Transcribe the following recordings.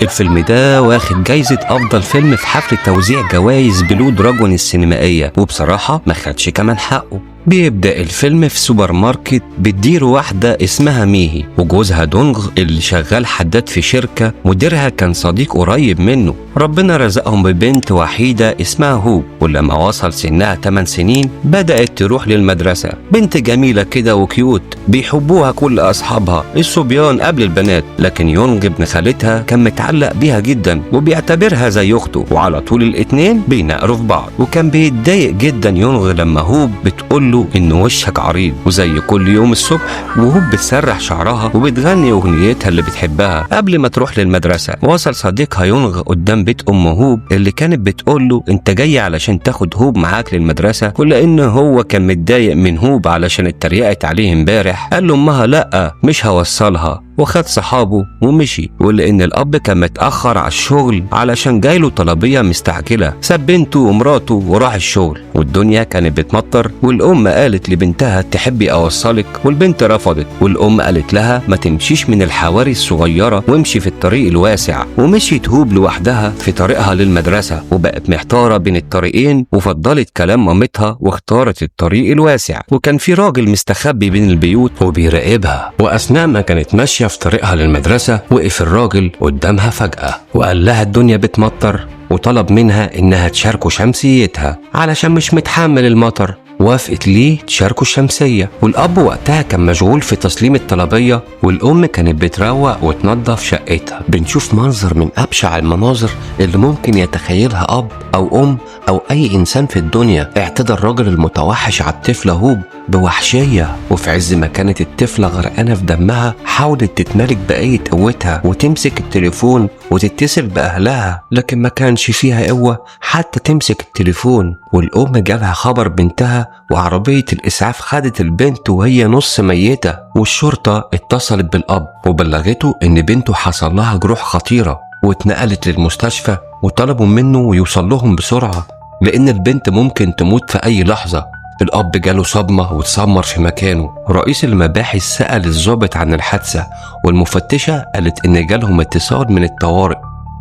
الفيلم ده واخد جايزة أفضل فيلم في حفل توزيع جوائز بلو دراجون السينمائية، وبصراحة ما خدش كمان حقه. بيبدأ الفيلم في سوبر ماركت بتدير واحدة اسمها ميهي وجوزها دونغ اللي شغال حداد في شركة مديرها كان صديق قريب منه. ربنا رزقهم ببنت وحيدة اسمها هوب، ولما وصل سنها 8 سنين بدأت تروح للمدرسة. بنت جميلة كده وكيوت بيحبوها كل أصحابها الصبيان قبل البنات، لكن يونغ ابن خالتها كان متعلق بيها جدا وبيعتبرها زي أخته، وعلى طول الاتنين بينقروا في بعض. وكان بيتضايق جدا يونغ لما هوب بتقول إن وشك عريض. وزي كل يوم الصبح وهوب بتسرح شعرها وبتغني أغنيتها اللي بتحبها قبل ما تروح للمدرسة. وصل صديقها يونغ قدام بيت أم هوب اللي كانت بتقوله أنت جاي علشان تاخد هوب معاك للمدرسة، ولأن هو كان متضايق من هوب علشان اتريقت عليه امبارح قال له أمها لأ مش هوصلها، وخد صحابه ومشي. ولأن الأب كان متأخر على الشغل علشان جايله طلبية مستعجلة ساب بنته ومراته وراح الشغل، والدنيا كانت بتمطر. والأم قالت لبنتها تحبي أوصلك، والبنت رفضت. والأم قالت لها ما تمشيش من الحواري الصغيرة وامشي في الطريق الواسع. ومشيت هوب لوحدها في طريقها للمدرسة وبقت محتارة بين الطريقين، وفضلت كلام مامتها واختارت الطريق الواسع. وكان في راجل مستخبي بين البيوت وبيراقبها، وأثناء ما كانت ماشية في طريقها للمدرسة وقف الراجل قدامها فجأة وقال لها الدنيا بتمطر، وطلب منها إنها تشاركه شمسيتها علشان مش متحمل المطر. وافقت ليه تشاركوا الشمسية. والأب وقتها كان مشغول في تسليم الطلبية، والأم كانت بتروق وتنظف شقتها. بنشوف منظر من أبشع المناظر اللي ممكن يتخيلها أب أو أم أو أي إنسان في الدنيا. اعتدى الراجل المتوحش على الطفلة هوب بوحشية، وفي عز ما كانت الطفلة غرقانة في دمها حاولت تتملك بقية قوتها وتمسك التليفون وتتصل بأهلها، لكن ما كانش فيها قوة حتى تمسك التليفون. والأم جالها خبر بنتها، وعربية الإسعاف خدت البنت وهي نص ميتة. والشرطة اتصلت بالأب وبلغته إن بنته حصل لها جروح خطيرة واتنقلت للمستشفى، وطلبوا منه يوصل لهم بسرعة لأن البنت ممكن تموت في أي لحظة. الأب جاله صدمة واتسمر في مكانه. رئيس المباحث سأل الضابط عن الحادثة، والمفتشة قالت إن جالهم اتصال من الطوارئ.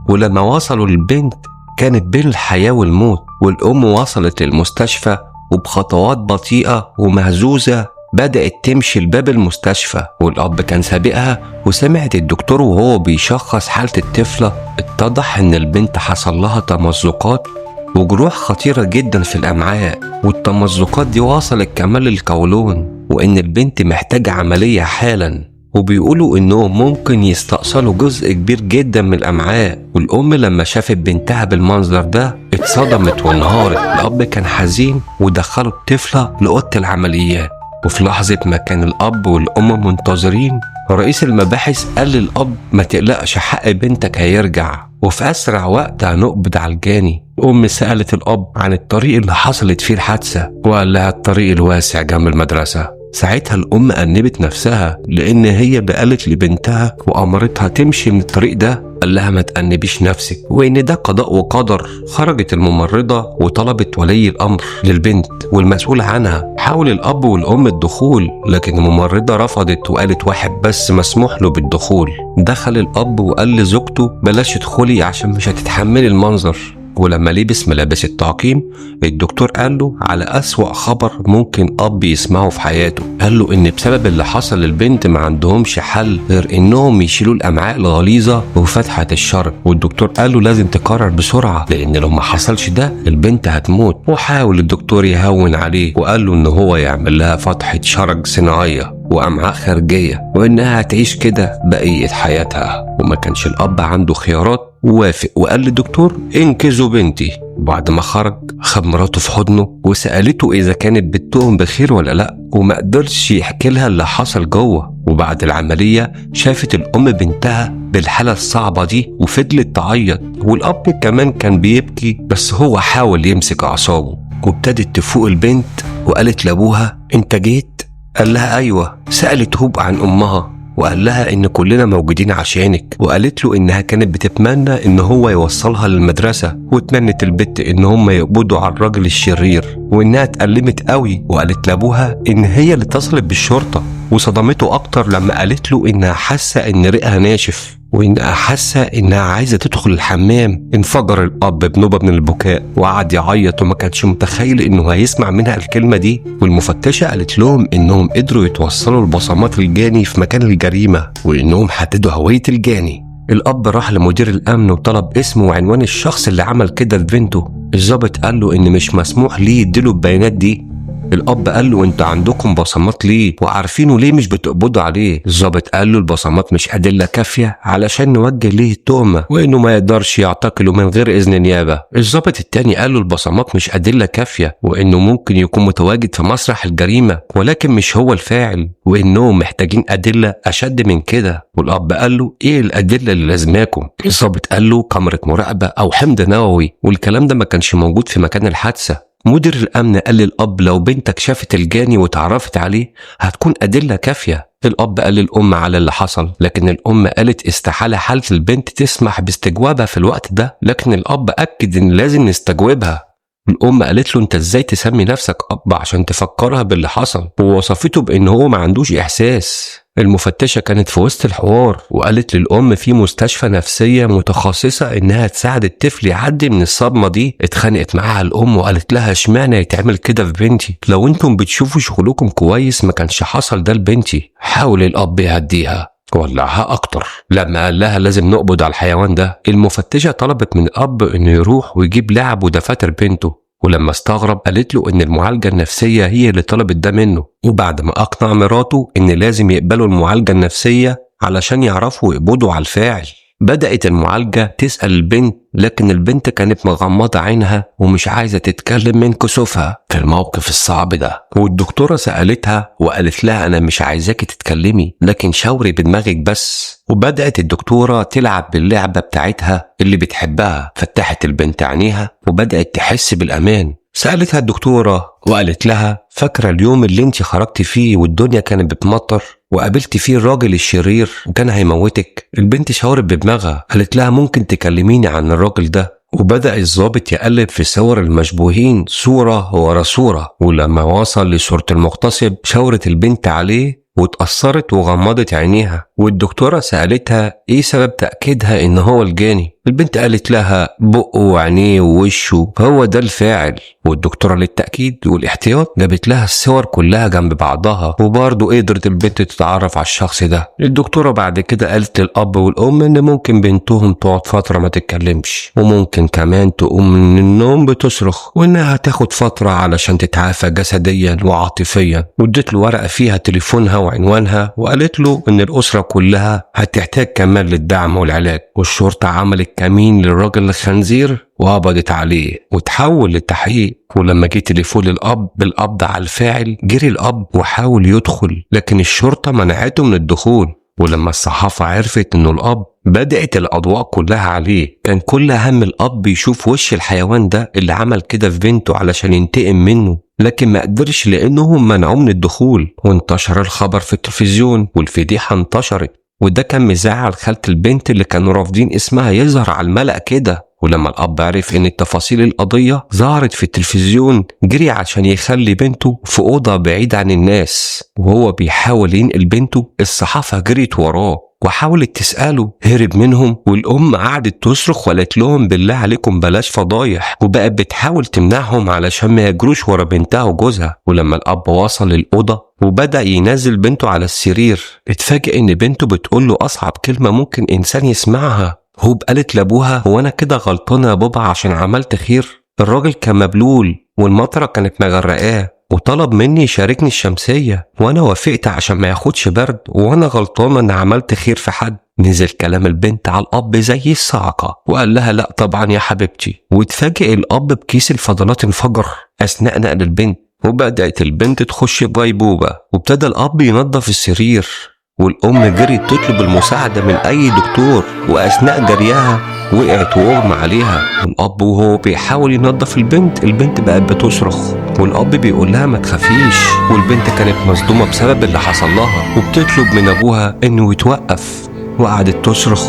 ولما وصلوا للبنت كانت بين الحياة والموت. والأم وصلت للمستشفى وبخطوات بطيئة ومهزوزة بدأت تمشي لباب المستشفى، والأب كان سابقها. وسمعت الدكتور وهو بيشخص حالة الطفلة اتضح إن البنت حصل لها تمزقات وجروح خطيرة جدا في الأمعاء، والتمزقات دي وصلت كمان للقولون، وإن البنت محتاجة عملية حالا. وبيقولوا إنهم ممكن يستأصلوا جزء كبير جدا من الأمعاء. والأم لما شافت بنتها بالمنظر ده اتصدمت وانهارت. الأب كان حزين ودخلوا الطفلة لأوضة العمليات. وفي لحظة ما كان الأب والأم منتظرين، رئيس المباحث قال للأب ما تقلقش حق بنتك هيرجع، وفي أسرع وقت هنقبض على الجاني. الأم سألت الأب عن الطريق اللي حصلت فيه الحادثة، وقال لها الطريق الواسع جنب المدرسة. ساعتها الأم أنبت نفسها لأن هي اللي قالت لبنتها وأمرتها تمشي من الطريق ده. قال لها ما تأنبيش نفسك وإن ده قضاء وقدر. خرجت الممرضة وطلبت ولي الأمر للبنت والمسؤول عنها. حاول الأب والأم الدخول، لكن الممرضة رفضت وقالت واحد بس مسموح له بالدخول. دخل الأب وقال لزوجته بلاش تدخلي عشان مش هتتحملي المنظر. ولما لبس ملابس التعقيم الدكتور قال له على أسوأ خبر ممكن أب يسمعه في حياته. قال له إن بسبب اللي حصل للبنت ما عندهمش حل غير إنهم يشيلوا الأمعاء الغليظة وفتحة الشرج. والدكتور قال له لازم تقرر بسرعة لأن لو ما حصلش ده البنت هتموت. وحاول الدكتور يهون عليه وقال له إن هو يعمل لها فتحة شرج صناعية وأمعاء خارجية وإنها هتعيش كده بقية حياتها. وما كانش الأب عنده خيارات، ووافق وقال للدكتور انقذوا بنتي. وبعد ما خرج خد مراته في حضنه وسألته إذا كانت بنتهم بخير ولا لأ، وما قدرش يحكي لها اللي حصل جوه. وبعد العملية شافت الأم بنتها بالحالة الصعبة دي وفضلت تعيط، والأب كمان كان بيبكي بس هو حاول يمسك أعصابه. وابتدت تفوق البنت وقالت لأبوها انت جيت؟ قال لها أيوة. سألت هوب عن أمها وقال لها إن كلنا موجودين عشانك. وقالت له إنها كانت بتتمنى إن هو يوصلها للمدرسة، واتمنت البت إن هم يقبضوا على الراجل الشرير، وإنها اتألمت قوي. وقالت لأبوها إن هي اللي اتصلت بالشرطة، وصدمته أكتر لما قالت له إنها حاسة إن ريقها ناشف. وإنها حاسة إنها عايزة تدخل الحمام. انفجر الأب بنوبة من البكاء وقعد يعيط، وما كانش متخيل إنه هيسمع منها الكلمة دي. والمفتشة قالت لهم إنهم قدروا يتوصلوا لبصمات الجاني في مكان الجريمة، وإنهم حددوا هوية الجاني. الأب راح لمدير الأمن وطلب اسمه وعنوان الشخص اللي عمل كده لبنته. الضابط قال له إن مش مسموح ليه يديله البيانات دي. الأب قال له انت عندكم بصمات ليه وعارفينه ليه مش بتقبضوا عليه؟ الضابط قال له البصمات مش أدلة كافية علشان نوجه ليه التهمة، وإنه ما يقدرش يعتقله من غير إذن النيابة. الضابط التاني قال له البصمات مش أدلة كافية، وإنه ممكن يكون متواجد في مسرح الجريمة ولكن مش هو الفاعل، وإنهم محتاجين أدلة أشد من كده. والأب قال له إيه الأدلة اللي لازماكم؟ الضابط قال له كاميرا مراقبة أو حمض نووي، والكلام ده ما كانش موجود في مكان الحادثة. مدير الأمن قال للأب لو بنتك شافت الجاني وتعرفت عليه هتكون أدلة كافية. الأب قال للأم على اللي حصل، لكن الأم قالت استحالة حالة البنت تسمح باستجوابها في الوقت ده، لكن الأب أكد إن لازم نستجوبها. الأم قالت له أنت إزاي تسمي نفسك أب عشان تفكرها باللي حصل، ووصفته بإن هو ما عندوش إحساس. المفتشة كانت في وسط الحوار وقالت للأم في مستشفى نفسية متخصصة إنها تساعد الطفل يعدي من الصدمة دي. اتخانقت معاها الأم وقالت لها اشمعنى يتعمل كده في بنتي؟ لو انتم بتشوفوا شغلكم كويس ما كانش حصل ده لبنتي. حاول الأب يهديها ولعها أكتر. لما قال لها لازم نقبض على الحيوان ده، المفتشة طلبت من الأب إنه يروح ويجيب لعب ودفاتر بنته، ولما استغرب قالت له إن المعالجة النفسية هي اللي طلبت ده منه. وبعد ما أقنع مراته إن لازم يقبلوا المعالجة النفسية علشان يعرفوا يقبضوا على الفاعل، بدأت المعالجة تسأل البنت، لكن البنت كانت مغمضة عينها ومش عايزة تتكلم من كسوفها في الموقف الصعب ده. والدكتورة سألتها وقالت لها أنا مش عايزاكي تتكلمي، لكن شاوري بدماغك بس. وبدأت الدكتورة تلعب باللعبة بتاعتها اللي بتحبها. فتحت البنت عينيها وبدأت تحس بالأمان. سألتها الدكتورة وقالت لها فاكرة اليوم اللي انت خرجتي فيه والدنيا كانت بتمطر وقابلت فيه الراجل الشرير وكان هيموتك؟ البنت شاورت بدماغها. قالت لها ممكن تكلميني عن الراجل ده؟ وبدأ الضابط يقلب في صور المشبوهين صورة ورا صورة، ولما وصل لصورة المغتصب شاورت البنت عليه واتأثرت وغمضت عينيها. والدكتورة سألتها ايه سبب تأكيدها ان هو الجاني؟ البنت قالت لها بقه وعينيه ووشه هو ده الفاعل. والدكتورة للتأكيد والاحتياط جابت لها الصور كلها جنب بعضها، وبرضه قدرت البنت تتعرف على الشخص ده. الدكتورة بعد كده قالت للأب والأم ان ممكن بنتهم تقعد فترة ما تتكلمش، وممكن كمان تقوم من النوم بتصرخ، وانها تاخد فترة علشان تتعافى جسديا وعاطفيا. وادت له ورقة فيها تليفونها وعنوانها، وقالت له ان الأسرة كلها هتحتاج كمان للدعم والعلاج. والشرطة عملت كمين للراجل الخنزير وقبضت عليه وتحول للتحقيق. ولما جه تليفون للأب بالقبض على الفاعل جري الأب وحاول يدخل، لكن الشرطة منعته من الدخول. ولما الصحافة عرفت انه الأب بدأت الأضواء كلها عليه. كان كل هم الأب يشوف وش الحيوان ده اللي عمل كده في بنته علشان ينتقم منه، لكن ما قدرش لأنهم منعوه من الدخول. وانتشر الخبر في التلفزيون والفضيحة انتشرت، وده كان مزعل خالة البنت اللي كانوا رافضين اسمها يظهر على الملأ كده. ولما الأب عرف ان التفاصيل القضية ظهرت في التلفزيون جري عشان يخلي بنته في أوضة بعيد عن الناس. وهو بيحاول ينقل بنته الصحافة جريت وراه وحاولت تسأله، هرب منهم. والأم قعدت تصرخ وقالت لهم بالله عليكم بلاش فضايح، وبقت بتحاول تمنعهم علشان ما يجروش ورا بنتها وجوزها. ولما الأب وصل الأوضة وبدأ ينزل بنته على السرير، اتفاجئ ان بنته بتقول له أصعب كلمة ممكن إنسان يسمعها. هوب قالت لأبوها هو أنا كده غلطانة يا بابا عشان عملت خير؟ الراجل كان مبلول والمطرة كانت مغرقاه وطلب مني يشاركني الشمسية، وانا وافقت عشان ما ياخدش برد، وانا غلطانة ان عملت خير في حد. نزل كلام البنت على الأب زي الصعقة وقال لها لا طبعا يا حبيبتي. واتفاجئ الأب بكيس الفضلات انفجر أثناء نقل البنت، وبدأت البنت تخش بغيبوبة. وابتدى الأب ينظف السرير، والأم جريت تطلب المساعدة من أي دكتور، وأثناء جريها وقعت وغمى عليها. والأب وهو بيحاول ينظف البنت بقت بتصرخ، والأب بيقول لها ما تخافيش. والبنت كانت مصدومة بسبب اللي حصل لها وبتطلب من أبوها إنه يتوقف، وقعدت تصرخ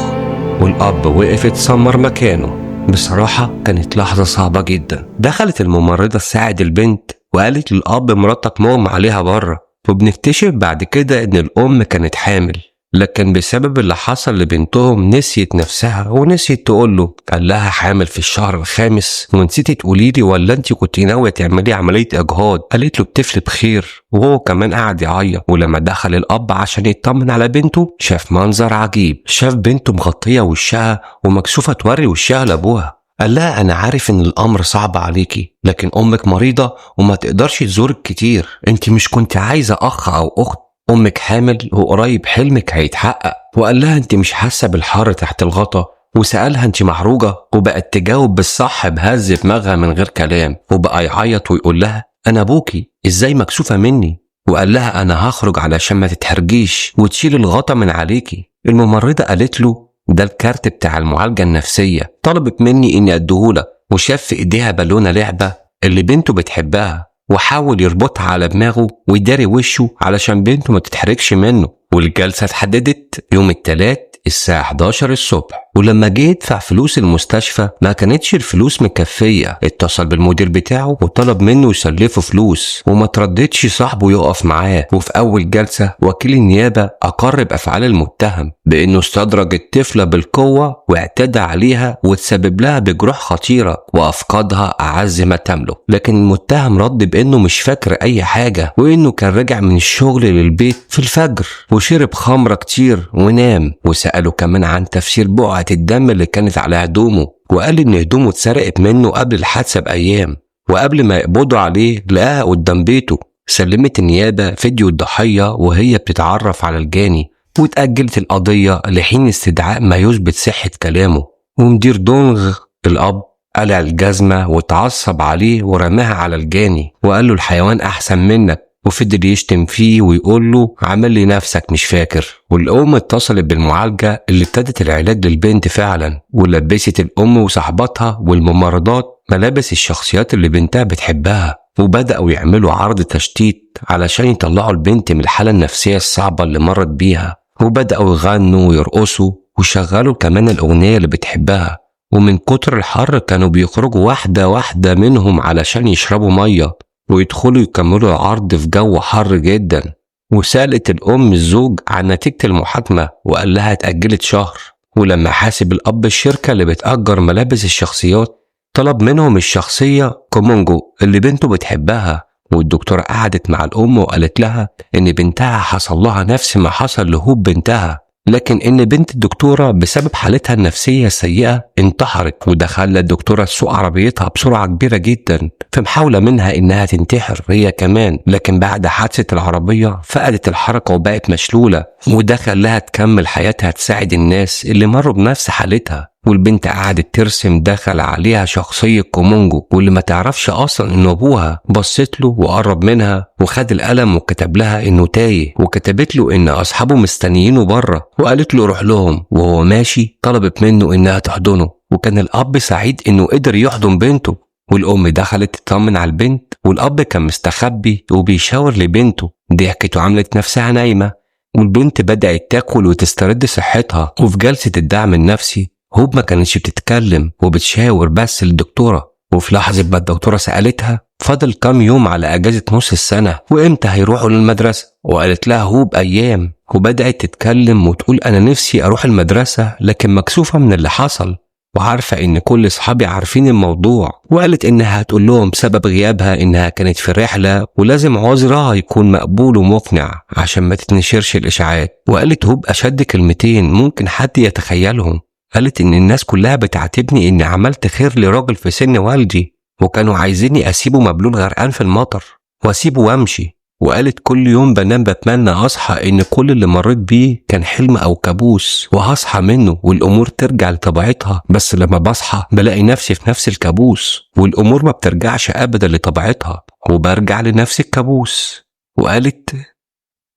والأب وقف اتسمر مكانه. بصراحة كانت لحظة صعبة جدا. دخلت الممرضة تساعد البنت وقالت للأب مراتك مغمى عليها بره. وبنكتشف بعد كده إن الأم كانت حامل، لكن بسبب اللي حصل لبنتهم نسيت نفسها ونسيت تقوله. قال لها حامل في الشهر الخامس ونسيتي تقوليلي ولا انت كنت ناوية تعملي عملية اجهاض؟ قالت له الطفل بخير، وهو كمان قعد يعيط. ولما دخل الاب عشان يطمن على بنته شاف منظر عجيب، شاف بنته مغطية وشها ومكسوفة توري وشها لابوها. قال لها أنا عارف إن الأمر صعب عليكي، لكن أمك مريضة وما تقدرش تزورك كتير. أنت مش كنت عايزة أخ أو أخت؟ أمك حامل وقريب حلمك هيتحقق. وقال لها أنت مش حاسة بالحر تحت الغطا؟ وسألها أنت محروجة؟ وبقت تجاوب بالصح بهز دماغها من غير كلام. وبقى يعيط ويقول لها أنا أبوكي، إزاي مكسوفة مني؟ وقال لها أنا هخرج علشان ما تتحرجيش وتشيل الغطا من عليكي. الممرضة قالت له ده الكارت بتاع المعالجة النفسية، طلبت مني إني أديهولك. وشاف في إيديها بالونة لعبة اللي بنته بتحبها، وحاول يربطها على دماغه ويداري وشه علشان بنته ما تتحركش منه. والجلسة اتحددت يوم التلات الساعة 11 الصبح. ولما جه يدفع فلوس المستشفى ما كانتش الفلوس مكفية. اتصل بالمدير بتاعه وطلب منه يسلفه فلوس، وما ترددش صاحبه يقف معاه. وفي أول جلسة وكيل النيابة أقر بأفعال المتهم بأنه استدرج الطفلة بالقوة واعتدى عليها وتسبب لها بجروح خطيرة وأفقدها أعز ما تملك. لكن المتهم رد بأنه مش فاكر أي حاجة، وأنه كان راجع من الشغل للبيت في الفجر وشرب خمرة كتير ونام. وسأله كمان عن تفسير بقعة الدم اللي كانت على هدومه، وقال إن هدومه اتسرقت منه قبل الحادثة بأيام، وقبل ما يقبضوا عليه لقاها قدام بيته. سلمت النيابة فيديو الضحية وهي بتتعرف على الجاني، واتأجلت القضية لحين استدعاء ما يثبت صحة كلامه. ومدير دونغ الأب قلع الجزمة واتعصب عليه ورماها على الجاني وقال له الحيوان أحسن منك، وفضل يشتم فيه ويقول له عمل لي نفسك مش فاكر. والأم اتصلت بالمعالجة اللي ابتدت العلاج للبنت فعلا، ولبست الأم وصاحبتها والممرضات ملابس الشخصيات اللي بنتها بتحبها، وبدأوا يعملوا عرض تشتيت علشان يطلعوا البنت من الحالة النفسية الصعبة اللي مرت بيها. وبدأوا يغنوا ويرقصوا وشغلوا كمان الأغنية اللي بتحبها. ومن كتر الحر كانوا بيخرجوا واحدة واحدة منهم علشان يشربوا مية ويدخلوا يكملوا العرض في جو حر جدا. وسألت الأم الزوج عن نتيجة المحاكمة وقال لها اتأجلت شهر. ولما حاسب الأب الشركة اللي بتأجر ملابس الشخصيات طلب منهم الشخصية كومونجو اللي بنته بتحبها. والدكتورة قعدت مع الأم وقالت لها إن بنتها حصل لها نفس ما حصل لهوب بنتها، لكن إن بنت الدكتورة بسبب حالتها النفسية السيئة انتحرت. وده خلى الدكتورة تسوق عربيتها بسرعة كبيرة جدا في محاولة منها إنها تنتحر هي كمان، لكن بعد حادثة العربية فقدت الحركة وبقت مشلولة. وده خلاها تكمل حياتها تساعد الناس اللي مروا بنفس حالتها. والبنت قعدت ترسم دخل عليها شخصية كومونجو، واللي ما تعرفش أصلا إنه أبوها بصت له وقرب منها وخد القلم وكتب لها إنه تايه، وكتبت له إن أصحابه مستنيينه بره وقالت له روح لهم. وهو ماشي طلبت منه إنها تحضنه، وكان الأب سعيد إنه قدر يحضن بنته. والأم دخلت تطمن على البنت، والأب كان مستخبي وبيشاور لبنته. ضحكت وعملت نفسها نايمة، والبنت بدأت تاكل وتسترد صحتها. وفي جلسة الدعم النفسي هوب ما كانتش بتتكلم وبتشاور بس للدكتورة. وفي لحظة ما الدكتورة سألتها فضل كام يوم على أجازة نص السنة وإمتى هيروحوا للمدرسة، وقالت لها هوب أيام. وبدأت تتكلم وتقول أنا نفسي أروح المدرسة لكن مكسوفة من اللي حصل، وعارفة إن كل أصحابي عارفين الموضوع. وقالت إنها هتقول لهم سبب غيابها إنها كانت في رحلة ولازم عذرها يكون مقبول ومقنع عشان ما تتنشرش الإشاعات. وقالت هوب أشد كلمتين ممكن حد يتخيلهم. قالت إن الناس كلها بتعاتبني إني عملت خير لراجل في سن والدي، وكانوا عايزيني أسيبه مبلول غرقان في المطر وأسيبه وأمشي. وقالت كل يوم بنام بتمنى أصحى إن كل اللي مريت بيه كان حلم أو كابوس وهصحى منه والأمور ترجع لطبيعتها، بس لما بصحى بلاقي نفسي في نفس الكابوس والأمور ما بترجعش أبدا لطبيعتها وبرجع لنفس الكابوس. وقالت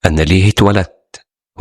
أنا ليه اتولدت؟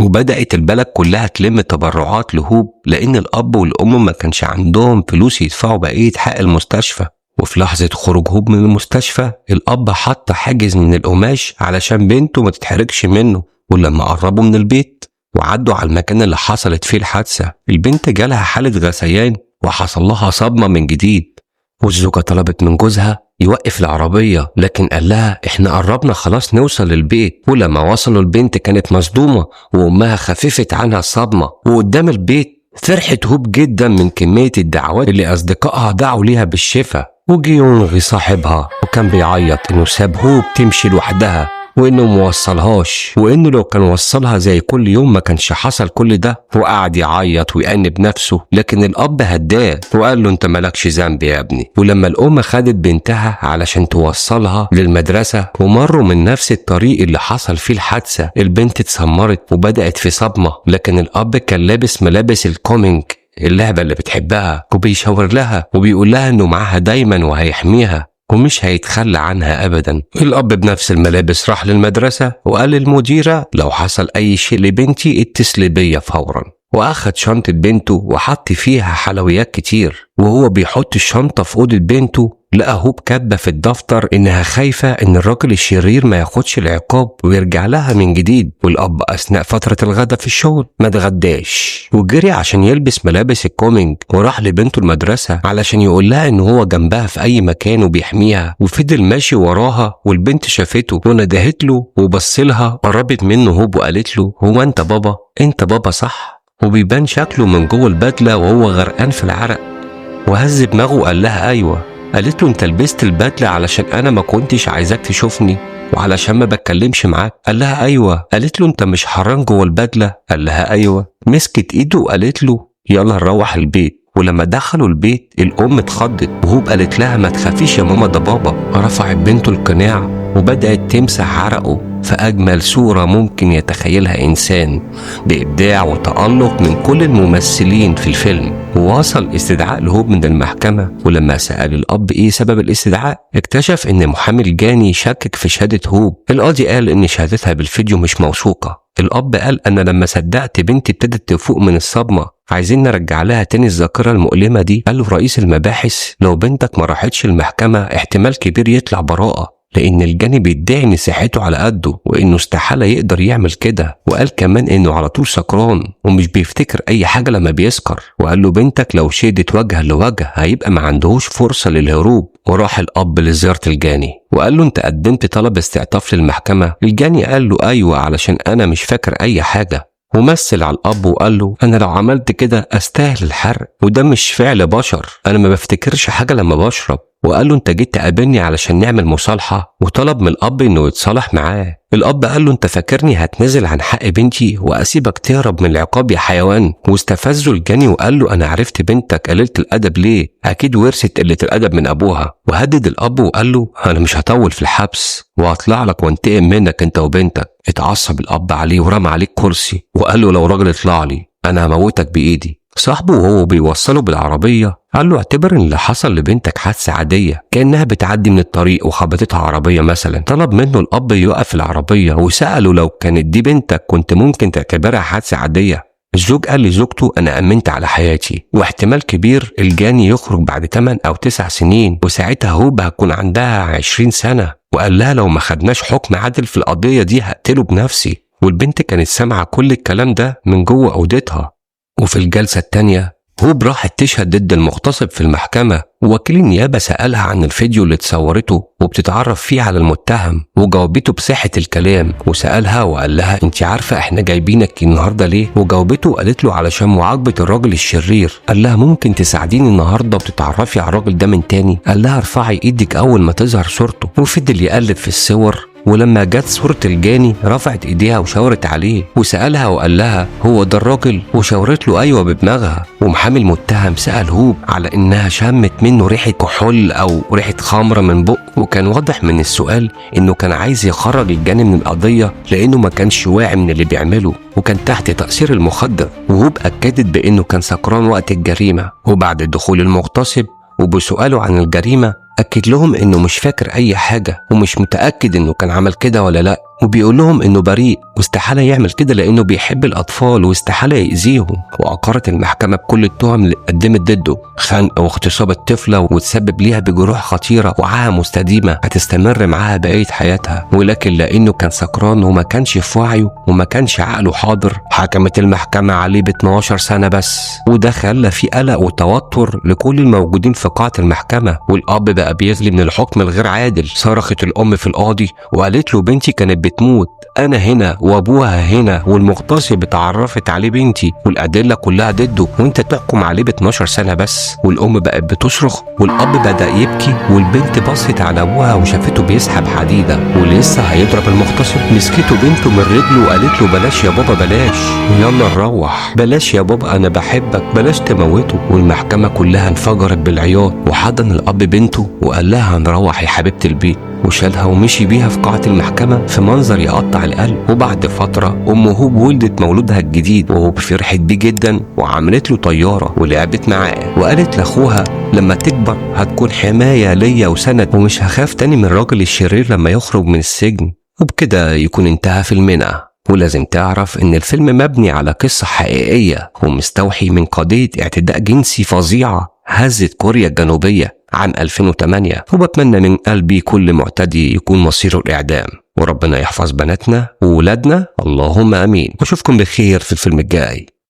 وبدأت البلد كلها تلم تبرعات لهوب لأن الأب والأم ما كانش عندهم فلوس يدفعوا بقية حق المستشفى. وفي لحظة خروج هوب من المستشفى الأب حط حاجز من القماش علشان بنته ما تتحركش منه. ولما قربوا من البيت وعدوا على المكان اللي حصلت فيه الحادثة البنت جالها حالة غثيان وحصل لها صدمة من جديد. والزوجة طلبت من جوزها يوقف العربية، لكن قال لها احنا قربنا خلاص نوصل للبيت. ولما وصلوا البنت كانت مصدومة وأمها خففت عنها الصدمة، وقدام البيت فرحت هوب جدا من كمية الدعوات اللي أصدقائها دعوا ليها بالشفاء. وجي يونغي صاحبها وكان بيعيط إنه ساب هوب تمشي لوحدها وإنه موصلهاش، وإنه لو كان وصلها زي كل يوم ما كانش حصل كل ده. وقعد يعيط ويأنب نفسه، لكن الأب هداه وقال له أنت مالكش ذنب يا ابني. ولما الأم خدت بنتها علشان توصلها للمدرسة ومروا من نفس الطريق اللي حصل فيه الحادثة، البنت اتسمرت وبدأت في صدمة، لكن الأب كان لابس ملابس الكومينج اللعبة اللي بتحبها، وبيشاور لها وبيقول لها إنه معاها دايما وهيحميها ومش هيتخلى عنها أبدا. الأب بنفس الملابس راح للمدرسة وقال للمديرة لو حصل أي شيء لبنتي اتصلي بيا فورا. وأخد شنطة بنته وحط فيها حلويات كتير، وهو بيحط الشنطة في أوضة بنته لقى هوب كاتبة في الدفتر إنها خايفة إن الراجل الشرير ما ياخدش العقاب ويرجع لها من جديد. والأب أثناء فترة الغدا في الشغل ما اتغداش وجري عشان يلبس ملابس الكومينج وراح لبنته المدرسة علشان يقول لها إن هو جنبها في أي مكان وبيحميها. وفضل ماشي وراها والبنت شافته وندهت له وبصلها، قربت منه هوب وقالت له هو أنت بابا؟ أنت بابا صح؟ وبيبان شكله من جوه البدلة وهو غرقان في العرق، وهز دماغه وقال لها أيوة. قالت له انت لبست البدلة علشان انا ما كنتش عايزاك تشوفني وعلشان ما بتكلمش معاك؟ قال لها ايوه. قالت له انت مش حران جوه البدلة؟ قال لها ايوه. مسكت ايده وقالت له يلا نروح البيت. ولما دخلوا البيت الام اتخضت وهوب قالت لها ما تخافيش يا ماما ده بابا. رفعت بنته القناع وبدأت تمسح عرقه في أجمل صورة ممكن يتخيلها إنسان، بإبداع وتألق من كل الممثلين في الفيلم. ووصل استدعاء لهوب من المحكمة، ولما سأل الأب إيه سبب الاستدعاء اكتشف إن محامي الجاني شكك في شهادة هوب. القاضي قال إن شهادتها بالفيديو مش موثوقة. الأب قال أنا لما صدقت بنتي ابتدت تفوق من الصدمة، عايزين نرجع لها تاني الذاكرة المؤلمة دي. قال له رئيس المباحث لو بنتك ما راحتش المحكمة احتمال كبير يطلع براءة، لأن الجاني بيدعي إن صحته على قده وإنه استحالة يقدر يعمل كده. وقال كمان إنه على طول سكران ومش بيفتكر أي حاجة لما بيسكر. وقال له بنتك لو شهدت وجها لوجه هيبقى ما عندهوش فرصة للهروب. وراح الأب لزيارة الجاني وقال له أنت قدمت طلب استعطاف للمحكمة؟ الجاني قال له أيوة علشان أنا مش فاكر أي حاجة. ومثل على الأب وقال له أنا لو عملت كده أستاهل الحرق، وده مش فعل بشر، أنا ما بفتكرش حاجة لما بشرب. وقال له أنت جيت تقابلني علشان نعمل مصالحة، وطلب من الأب إنه يتصالح معاه. الأب قال له أنت فاكرني هتنزل عن حق بنتي وأسيبك تهرب من العقاب يا حيوان؟ واستفزه الجاني وقال له أنا عرفت بنتك قليلة الأدب ليه، أكيد ورثت قلة الأدب من أبوها. وهدد الأب وقال له أنا مش هطول في الحبس وهطلع لك وانتقم منك أنت وبنتك. اتعصب الأب عليه ورمى عليه كرسي وقال له لو راجل اطلع لي أنا هموتك بإيدي. صاحبه وهو بيوصله بالعربية قال له اعتبر ان اللي حصل لبنتك حادثة عادية، كأنها بتعدي من الطريق وخبطتها عربية مثلا. طلب منه الأب يوقف العربية وسأله لو كانت دي بنتك كنت ممكن تعتبرها حادثة عادية؟ الزوج قال لزوجته أنا أمنت على حياتي، واحتمال كبير الجاني يخرج بعد 8 أو 9 سنين، وساعتها هوب هتكون عندها 20 سنة. وقال لها لو ما خدناش حكم عادل في القضية دي هقتله بنفسي. والبنت كانت سامعة كل الكلام ده من جوه أوضتها. وفي الجلسة التانية هوب راحت تشهد ضد المغتصب في المحكمة، ووكيل النيابة سألها عن الفيديو اللي اتصورته وبتتعرف فيه على المتهم، وجاوبته بصحة الكلام. وسألها وقال لها انت عارفة احنا جايبينك النهاردة ليه؟ وجاوبته وقالت له علشان معاقبة الراجل الشرير. قال لها ممكن تساعديني النهاردة وتتعرفي على الراجل ده من تاني؟ قال لها ارفعي ايدك اول ما تظهر صورته. وفضل يقلب في الصور، ولما جت صورة الجاني رفعت ايديها وشاورت عليه. وسألها وقال لها هو ده الراجل؟ وشاورت له ايوه بدماغها. ومحامي المتهم سأل هوب على انها شمت منه ريحة كحول او ريحة خمرة من بق، وكان واضح من السؤال انه كان عايز يخرج الجاني من القضية لانه ما كانش واعي من اللي بيعمله وكان تحت تأثير المخدر. وهوب اكدت بانه كان سكران وقت الجريمة. وبعد دخول المغتصب وبسؤاله عن الجريمة أكد لهم إنه مش فاكر أي حاجة ومش متأكد إنه كان عمل كده ولا لأ، وبيقول لهم إنه بريء واستحالة يعمل كده لأنه بيحب الأطفال واستحالة يأذيهم. وأقرت المحكمة بكل التهم اللي قدمت ضده، خنق واغتصاب الطفلة وتسبب ليها بجروح خطيرة وعاهة مستديمة هتستمر معاها بقية حياتها. ولكن لأنه كان سكران وما كانش في وعيه وما كانش عقله حاضر، حكمت المحكمة عليه ب 12 سنة بس. وده خلى في قلق وتوتر لكل الموجودين في قاعة المحكمة. والأب بقى بقى بيغلي من الحكم الغير عادل. صرخت الأم في القاضي وقالت له بنتي كانت بتموت، أنا هنا وأبوها هنا، والمغتصب اتعرفت عليه بنتي والأدلة كلها ضده، وأنت تحكم عليه ب 12 سنة بس. والأم بقت بتصرخ والأب بدأ يبكي، والبنت بصت على أبوها وشافته بيسحب حديدة ولسه هيضرب المغتصب. مسكته بنته من رجله وقالت له بلاش يا بابا بلاش، يلا نروح، بلاش يا بابا أنا بحبك، بلاش تموته. والمحكمة كلها انفجرت بالعياط، وحضن الأب بنته وقال لها هنروح يا حبيبة البيت، وشالها ومشي بيها في قاعة المحكمة في منظر يقطع القلب. وبعد فترة أم هوب ولدت مولودها الجديد، وهوب فرحت بيه جدا وعملت له طيارة ولعبت معاه، وقالت لأخوها لما تكبر هتكون حماية ليا وسند، ومش هخاف تاني من الراجل الشرير لما يخرج من السجن. وبكده يكون انتهى فيلمنا. ولازم تعرف ان الفيلم مبني على قصة حقيقية ومستوحي من قضية اعتداء جنسي فظيعة هزت كوريا الجنوبية عام 2008. وبتمنى من قلبي كل معتدي يكون مصيره الإعدام، وربنا يحفظ بناتنا وولادنا، اللهم امين. واشوفكم بخير في الفيلم الجاي.